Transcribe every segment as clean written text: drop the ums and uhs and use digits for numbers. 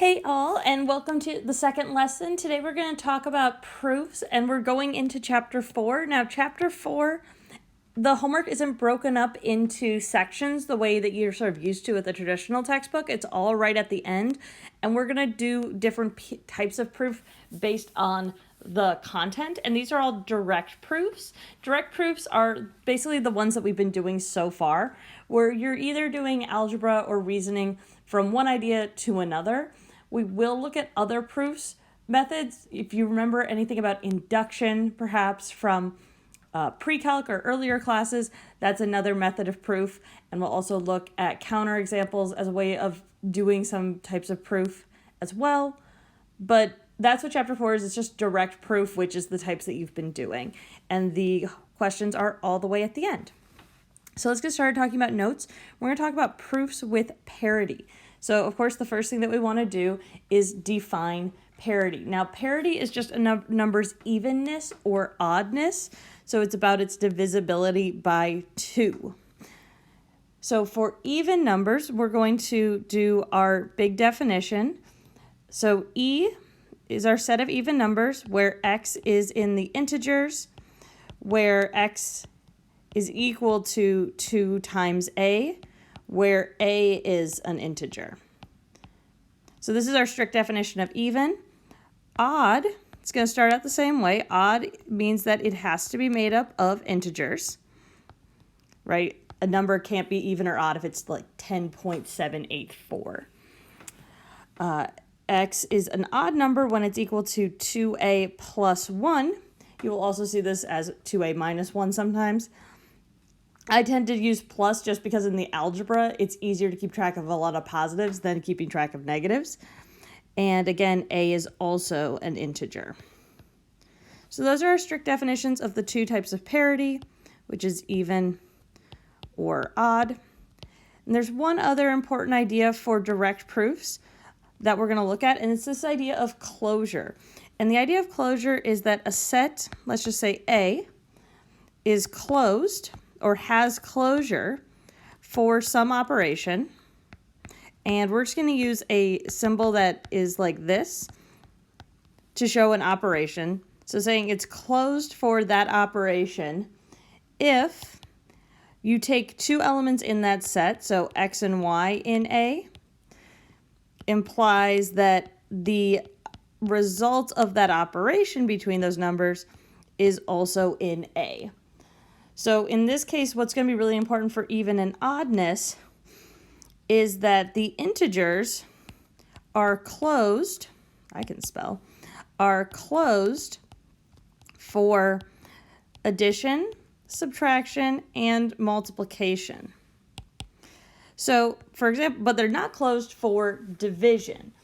Hey all, and welcome to the second lesson. Today we're going to talk about proofs, and we're going into chapter 4. Now, chapter 4, the homework isn't broken up into sections the way that you're sort of used to with the traditional textbook. It's all right at the end, and we're going to do different types of proof based on the content, and these are all direct proofs. Direct proofs are basically the ones that we've been doing so far, where you're either doing algebra or reasoning from one idea to another. We will look at other proofs methods. If you remember anything about induction, perhaps from pre-calc or earlier classes, that's another method of proof. And we'll also look at counterexamples as a way of doing some types of proof as well. But that's what chapter 4 is. It's just direct proof, which is the types that you've been doing. And the questions are all the way at the end. So let's get started talking about notes. We're going to talk about proofs with parity. So, of course, the first thing that we want to do is define parity. Now, parity is just a number's evenness or oddness. So it's about its divisibility by 2. So for even numbers, we're going to do our big definition. So E is our set of even numbers where x is in the integers, where x is equal to 2 times a, where a is an integer. So this is our strict definition of even. Odd, it's going to start out the same way. Odd means that it has to be made up of integers, right? A number can't be even or odd if it's like 10.784. X is an odd number when it's equal to 2a plus 1. You will also see this as 2a minus 1 sometimes. I tend to use plus just because in the algebra, it's easier to keep track of a lot of positives than keeping track of negatives. And again, a is also an integer. So those are our strict definitions of the two types of parity, which is even or odd. And there's one other important idea for direct proofs that we're going to look at, and it's this idea of closure. And the idea of closure is that a set, let's just say A, is closed or has closure for some operation. And we're just going to use a symbol that is like this to show an operation. So saying it's closed for that operation if you take two elements in that set, so x and y in A, implies that the result of that operation between those numbers is also in A. So in this case, what's going to be really important for even and oddness is that the integers are closed, are closed for addition, subtraction, and multiplication. So, for example, but they're not closed for division.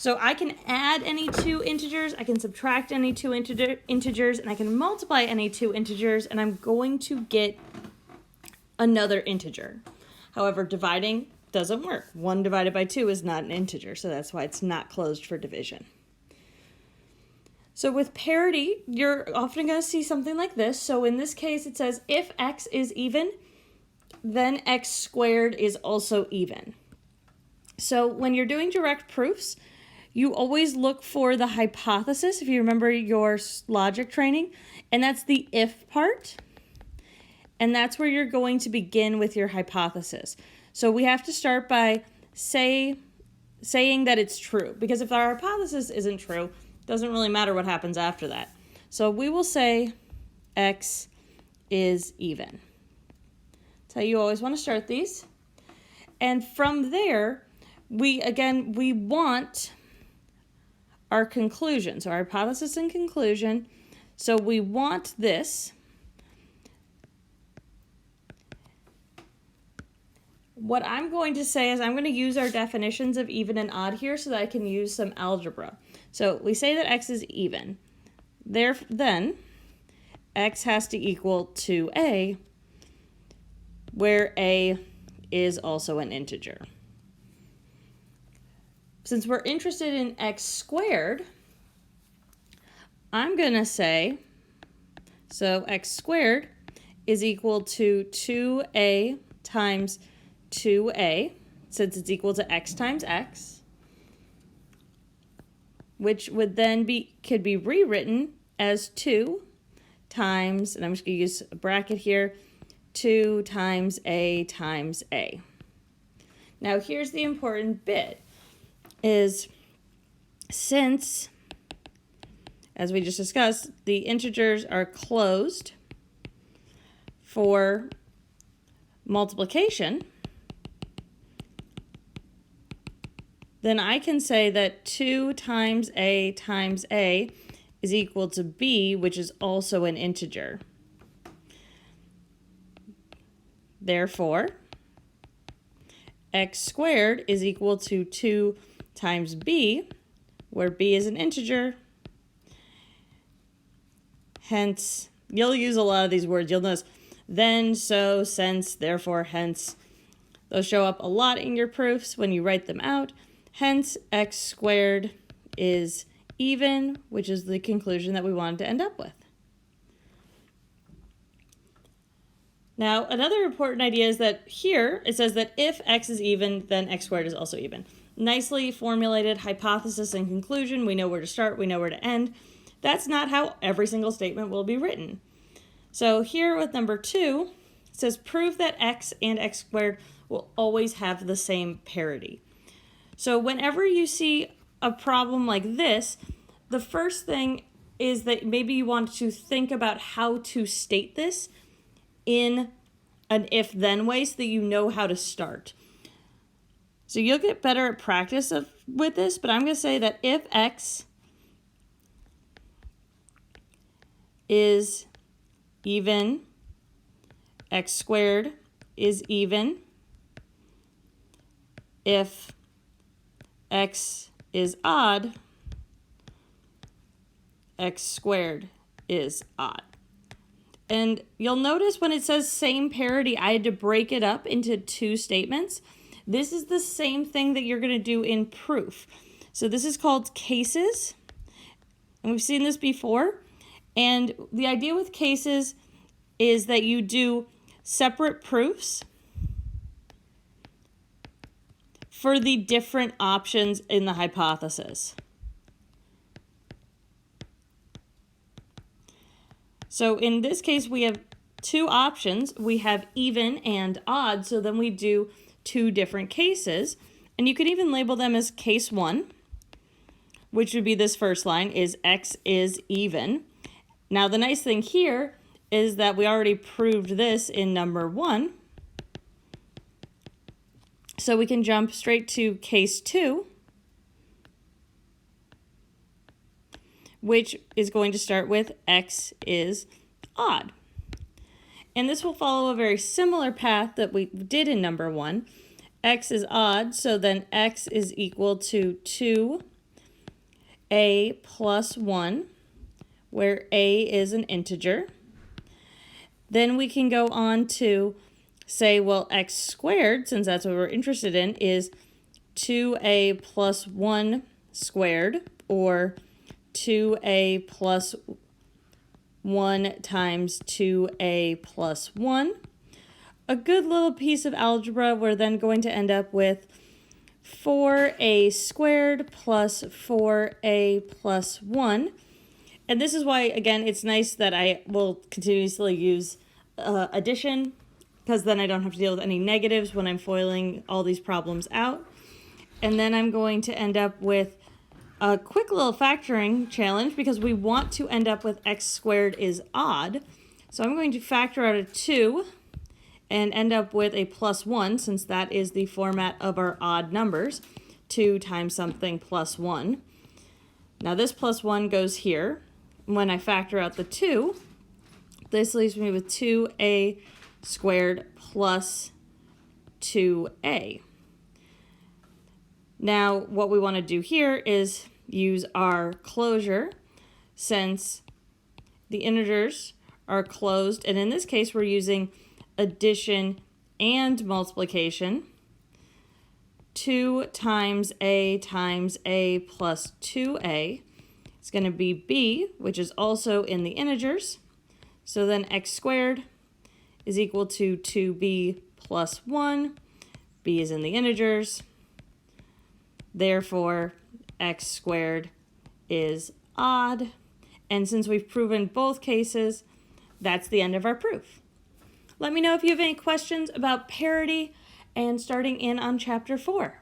So I can add any two integers, I can subtract any two integers, and I can multiply any two integers, and I'm going to get another integer. However, dividing doesn't work. 1 divided by 2 is not an integer, so that's why it's not closed for division. So with parity, you're often going to see something like this. So in this case, it says if x is even, then x squared is also even. So when you're doing direct proofs, you always look for the hypothesis, if you remember your logic training, and that's the if part. And that's where you're going to begin with your hypothesis. So we have to start by saying that it's true, because if our hypothesis isn't true, it doesn't really matter what happens after that. So we will say x is even. That's how you always want to start these. And from there, we want our conclusion. So our hypothesis and conclusion. So we want this. What I'm going to say is I'm going to use our definitions of even and odd here so that I can use some algebra. So we say that x is even. Then x has to equal 2a, where a is also an integer. Since we're interested in x squared, I'm going to say, so x squared is equal to 2a times 2a, since it's equal to x times x. which would then could be rewritten as 2 times, and I'm just going to use a bracket here, 2 times a times a. Now here's the important bit, is since, as we just discussed, the integers are closed for multiplication, then I can say that 2 times a is equal to b, which is also an integer. Therefore, x squared is equal to 2 times b, where b is an integer. Hence, you'll use a lot of these words. You'll notice then, so, since, therefore, hence. They'll show up a lot in your proofs when you write them out. Hence, x squared is even, which is the conclusion that we wanted to end up with. Now, another important idea is that here it says that if x is even, then x squared is also even. Nicely formulated hypothesis and conclusion. We know where to start, we know where to end. That's not how every single statement will be written. So here with number 2, it says prove that x and x squared will always have the same parity. So whenever you see a problem like this, the first thing is that maybe you want to think about how to state this in an if-then way so that you know how to start. So you'll get better at practice with this, but I'm going to say that if x is even, x squared is even. If x is odd, x squared is odd. And you'll notice when it says same parity, I had to break it up into 2 statements. This is the same thing that you're going to do in proof. So this is called cases, and we've seen this before. And the idea with cases is that you do separate proofs for the different options in the hypothesis. So in this case, we have 2 options. We have even and odd, so then we do 2 different cases. And you could even label them as case 1, which would be this first line, is x is even. Now the nice thing here is that we already proved this in number 1. So we can jump straight to case 2, which is going to start with x is odd. And this will follow a very similar path that we did in number 1. X is odd, so then x is equal to 2a plus 1, where a is an integer. Then we can go on to say, well, x squared, since that's what we're interested in, is 2a plus 1 squared, or 2a plus 1 times 2a plus 1. A good little piece of algebra. We're then going to end up with 4a squared plus 4a plus 1. And this is why, again, it's nice that I will continuously use addition, because then I don't have to deal with any negatives when I'm foiling all these problems out. And then I'm going to end up with a quick little factoring challenge, because we want to end up with x squared is odd. So I'm going to factor out a 2 and end up with a plus 1, since that is the format of our odd numbers. 2 times something plus 1. Now this plus 1 goes here. When I factor out the 2, this leaves me with 2a squared plus 2a. Now, what we want to do here is use our closure, since the integers are closed, and in this case we're using addition and multiplication. 2 times a plus 2a is going to be b, which is also in the integers. So then x squared is equal to 2b plus 1. b is in the integers. Therefore, x squared is odd. And since we've proven both cases, that's the end of our proof. Let me know if you have any questions about parity and starting in on chapter 4.